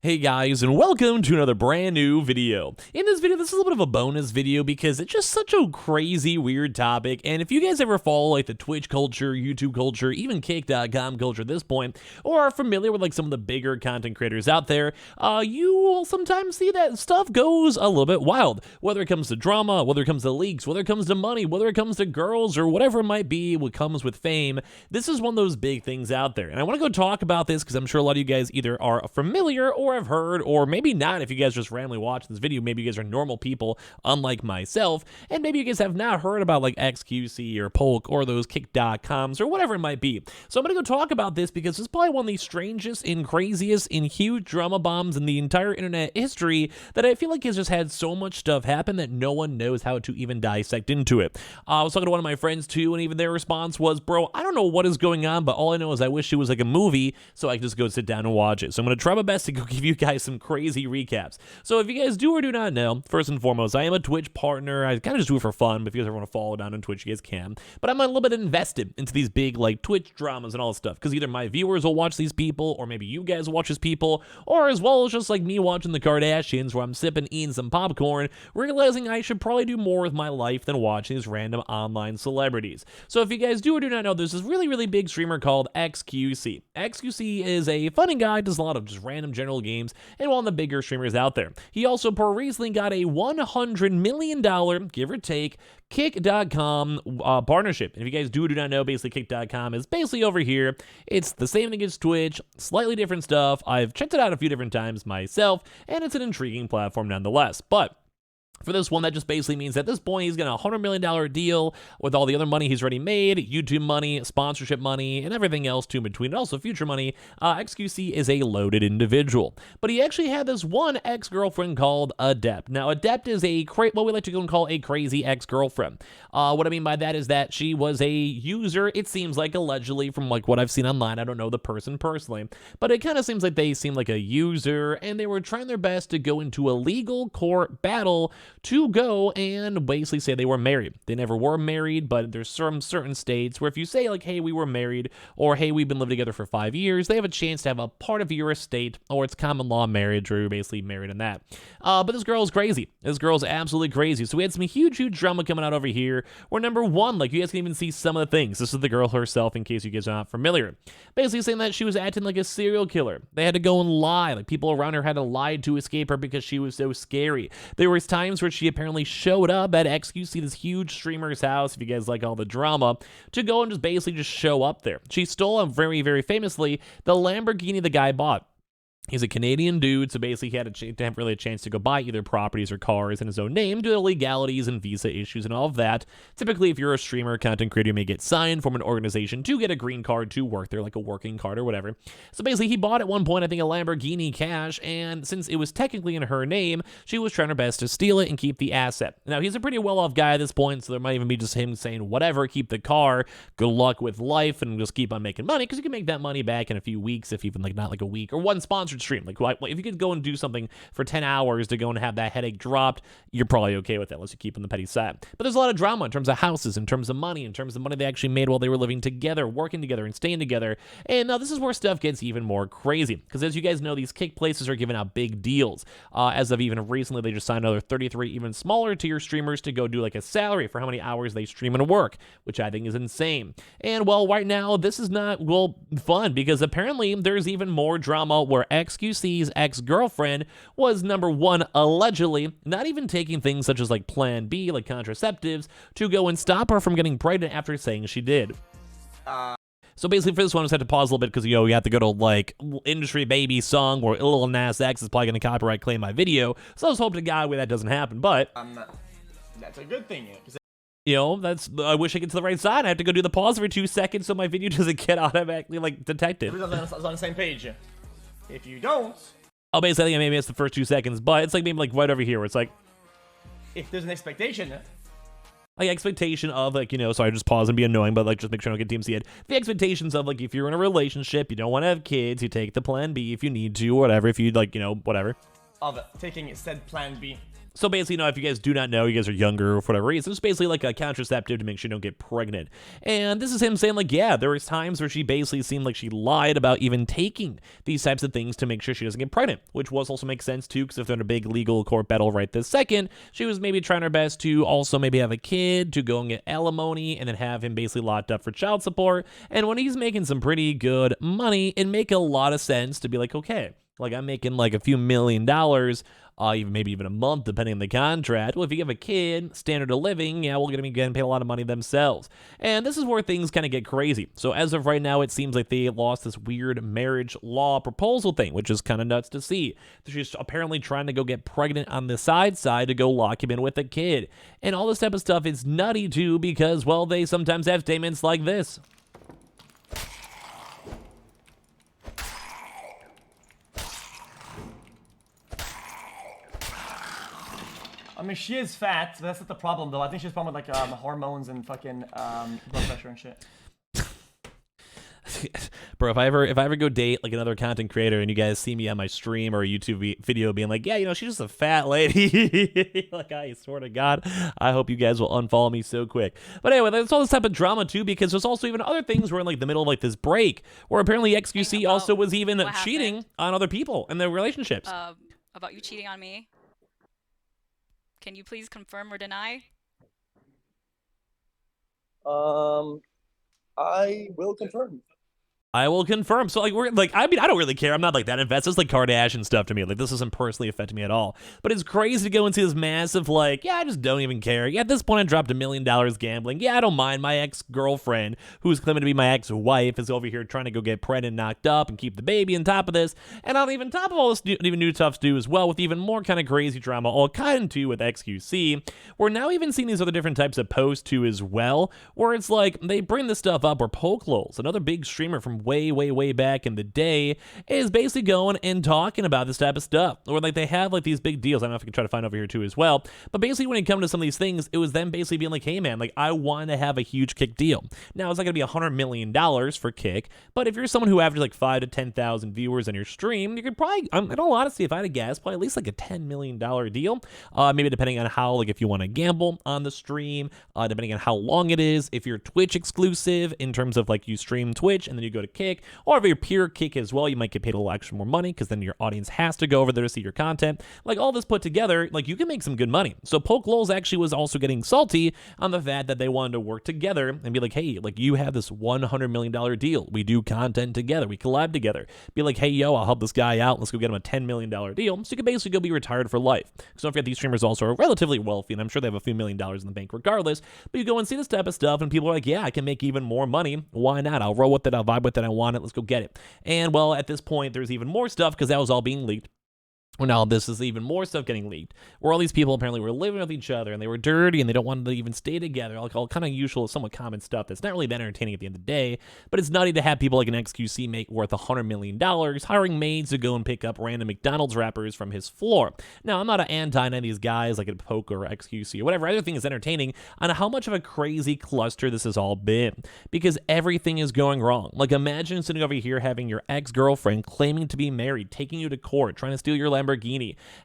Hey guys, and welcome to another brand new video. In this video, this is a little bit of a bonus video because it's just such a crazy, weird topic, and if you guys ever follow like the Twitch culture, YouTube culture, even Kick.com culture at this point, or are familiar with like some of the bigger content creators out there, you will sometimes see that stuff goes a little bit wild. Whether it comes to drama, whether it comes to leaks, whether it comes to money, whether it comes to girls, or whatever it might be, what comes with fame, this is one of those big things out there. And I want to go talk about this because I'm sure a lot of you guys either are familiar or have heard, or maybe not. If you guys just randomly watch this video, maybe you guys are normal people unlike myself, and maybe you guys have not heard about like XQC or Polk or those Kick.coms or whatever it might be. So I'm gonna go talk about this because it's probably one of the strangest and craziest and huge drama bombs in the entire internet history that I feel like has just had so much stuff happen that no one knows how to even dissect into it. I was talking to one of my friends too, and even their response was, bro, I don't know what is going on, but all I know is I wish it was like a movie so I could just go sit down and watch it. So I'm gonna try my best to go give you guys some crazy recaps. So if you guys do or do not know, first and foremost, I am a Twitch partner. I kind of just do it for fun, but if you guys ever want to follow down on Twitch, you guys can. But I'm a little bit invested into these big like Twitch dramas and all this stuff, because either my viewers will watch these people, or maybe you guys watch these people, or as well as just like me watching the Kardashians where I'm sipping, eating some popcorn, realizing I should probably do more with my life than watching these random online celebrities. So if you guys do or do not know, there's this really big streamer called XQC. XQC is a funny guy, does a lot of just random general games, and one of the bigger streamers out there. He also recently got a $100 million, give or take, Kick.com partnership. And if you guys do or do not know, basically Kick.com is basically over here. It's the same thing as Twitch, slightly different stuff. I've checked it out a few different times myself, and it's an intriguing platform nonetheless. But for this one, that just basically means at this point, he's got a $100 million deal with all the other money he's already made, YouTube money, sponsorship money, and everything else too in between, and also future money. XQC is a loaded individual. But he actually had this one ex-girlfriend called Adept. Now, Adept is what we like to go and call a crazy ex-girlfriend. What I mean by that is that she was a user, it seems like, allegedly, from like what I've seen online. I don't know the person personally, but it kind of seems like they seem like a user, and they were trying their best to go into a legal court battle to go and basically say they were married. They never were married, but there's some certain states where if you say like, hey, we were married, or hey, we've been living together for 5 years, they have a chance to have a part of your estate, or it's common law marriage, or you're basically married in that. But this girl is crazy. This girl's absolutely crazy. So we had some huge drama coming out over here, where number one, like you guys can even see some of the things. This is the girl herself, in case you guys are not familiar. Basically saying that she was acting like a serial killer. They had to go and lie. Like people around her had to lie to escape her because she was so scary. There was times where she apparently showed up at XQC, this huge streamer's house, if you guys like all the drama, to go and just basically just show up there. She stole, very famously, the Lamborghini the guy bought. He's a Canadian dude, so basically he had a chance to go buy either properties or cars in his own name due to legalities and visa issues and all of that. Typically, if you're a streamer, content creator, you may get signed from an organization to get a green card to work there, like a working card or whatever. So basically, he bought at one point, I think, a Lamborghini cash, and since it was technically in her name, she was trying her best to steal it and keep the asset. Now, he's a pretty well-off guy at this point, so there might even be just him saying, whatever, keep the car, good luck with life, and just keep on making money, because you can make that money back in a few weeks, if even like not like a week, or one sponsored stream. Like if you could go and do something for 10 hours to go and have that headache dropped, you're probably okay with that, unless you keep on the petty side. But there's a lot of drama in terms of houses, in terms of money they actually made while they were living together, working together, and staying together. And now this is where stuff gets even more crazy, because as you guys know, these Kick places are giving out big deals. As of even recently, they just signed another 33 even smaller tier streamers to go do like a salary for how many hours they stream and work, which I think is insane. And well, right now, this is not, well, fun, because apparently there's even more drama where XQC's ex-girlfriend was, number one, allegedly not even taking things such as like Plan B, like contraceptives, to go and stop her from getting pregnant after saying she did. So basically for this one, I just had to pause a little bit because, you have to go to like industry baby song where Lil Nas X is probably going to copyright claim my video. So I was hoping to God that doesn't happen, but that's a good thing. I wish I get to the right side. I have to go do the pause for 2 seconds so my video doesn't get automatically like detected. Everyone's on the same page. If you don't, oh, basically, I think maybe it's the first 2 seconds, but it's like maybe like right over here where it's like, if there's an expectation, like expectation of like, so I just pause and be annoying, but like just make sure I don't get DMCA'd. The expectations of like, if you're in a relationship, you don't want to have kids, you take the Plan B if you need to, or whatever, if you like, whatever. of taking said Plan B. So basically, if you guys do not know, you guys are younger or for whatever reason, it's basically like a contraceptive to make sure you don't get pregnant. And this is him saying like, yeah, there was times where she basically seemed like she lied about even taking these types of things to make sure she doesn't get pregnant, which also makes sense too, because if they're in a big legal court battle right this second, she was maybe trying her best to also maybe have a kid, to go and get alimony, and then have him basically locked up for child support. And when he's making some pretty good money, it make a lot of sense to be like, okay, like I'm making like a few $1 million, even maybe even a month, depending on the contract. Well, if you have a kid, standard of living, yeah, we're going to be getting paid a lot of money themselves. And this is where things kind of get crazy. So as of right now, it seems like they lost this weird marriage law proposal thing, which is kind of nuts to see. She's apparently trying to go get pregnant on the side to go lock him in with a kid. And all this type of stuff is nutty too, because, well, they sometimes have statements like this. I mean, she is fat, but that's not the problem, though. I think she has a problem with, like, hormones and fucking blood pressure and shit. Bro, if I ever go date like another content creator and you guys see me on my stream or a YouTube video being like, yeah, she's just a fat lady, like, I swear to God, I hope you guys will unfollow me so quick. But anyway, there's all this type of drama too, because there's also even other things where in like the middle of like this break where apparently XQC also was even cheating on other people in their relationships. About you cheating on me? Can you please confirm or deny? I will confirm. I will confirm. So, like, I don't really care. I'm not like that invested. It's like Kardashian stuff to me. Like, this doesn't personally affect me at all. But it's crazy to go and see this massive, like, yeah, I just don't even care. Yeah, at this point, I dropped $1 million gambling. Yeah, I don't mind. My ex-girlfriend, who's claiming to be my ex-wife, is over here trying to go get pregnant, knocked up, and keep the baby on top of this. And on even top of all this, even new stuff to do as well, with even more kind of crazy drama, all kind of too with XQC. We're now even seeing these other different types of posts too as well, where it's like they bring this stuff up where Pokelawls, another big streamer from way back in the day, is basically going and talking about this type of stuff, or like they have like these big deals. I don't know if I can try to find over here too as well, but basically when it comes to some of these things, it was them basically being like, hey man, like I want to have a huge Kick deal. Now it's not gonna be $100 million for Kick, but if you're someone who averages like 5 to 10,000 viewers on your stream, you could probably, in all honesty, if I had to guess, probably at least like a $10 million deal, maybe depending on how, like if you want to gamble on the stream, depending on how long it is, if you're Twitch exclusive in terms of like you stream Twitch and then you go to Kick, or if you're pure Kick as well, you might get paid a little extra more money because then your audience has to go over there to see your content. Like all this put together, like you can make some good money. So Pokelawls actually was also getting salty on the fact that they wanted to work together and be like, hey, like you have this $100 million deal. We do content together. We collab together. Be like, hey, yo, I'll help this guy out. Let's go get him a $10 million deal. So you can basically go be retired for life. So don't forget, these streamers also are relatively wealthy, and I'm sure they have a few $1 million in the bank regardless. But you go and see this type of stuff, and people are like, yeah, I can make even more money. Why not? I'll roll with it. I'll vibe with it. I want it. Let's go get it. And well, at this point, there's even more stuff because that was all being leaked. Well, now this is even more stuff getting leaked, where all these people apparently were living with each other and they were dirty and they don't want to even stay together. Like all kind of usual, somewhat common stuff that's not really that entertaining at the end of the day, but it's nutty to have people like an XQC make worth $100 million hiring maids to go and pick up random McDonald's wrappers from his floor. Now, I'm not an anti any of these guys like a Poke or XQC or whatever. I think is entertaining on how much of a crazy cluster this has all been, because everything is going wrong. Like imagine sitting over here having your ex-girlfriend claiming to be married, taking you to court, trying to steal your Lamborghini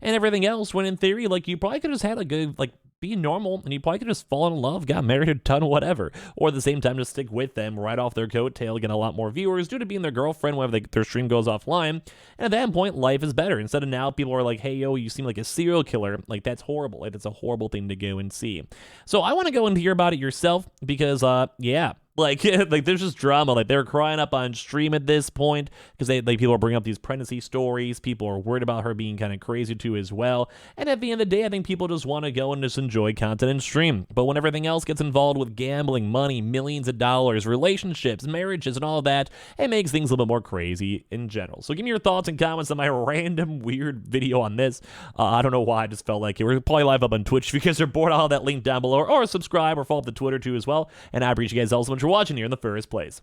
and everything else, when in theory, like you probably could have just had a good, like, be normal, and you probably could just fall in love, got married a ton, whatever, or at the same time just stick with them right off their coattail, get a lot more viewers due to being their girlfriend whenever their stream goes offline, and at that point life is better, instead of now people are like, hey yo, you seem like a serial killer. Like that's horrible. Like that's a horrible thing to go and see. So I want to go and hear about it yourself, because yeah, like there's just drama. Like they're crying up on stream at this point because people are bringing up these pregnancy stories. People are worried about her being kind of crazy too as well. And at the end of the day, I think people just want to go and just enjoy content and stream. But when everything else gets involved with gambling, money, millions of dollars, relationships, marriages, and all of that, it makes things a little bit more crazy in general. So give me your thoughts and comments on my random weird video on this. I don't know why I just felt like it. We're probably live up on Twitch if you guys are bored. I'll have that link down below, or subscribe or follow up the Twitter too as well. And I appreciate you guys all so much for watching here in the first place.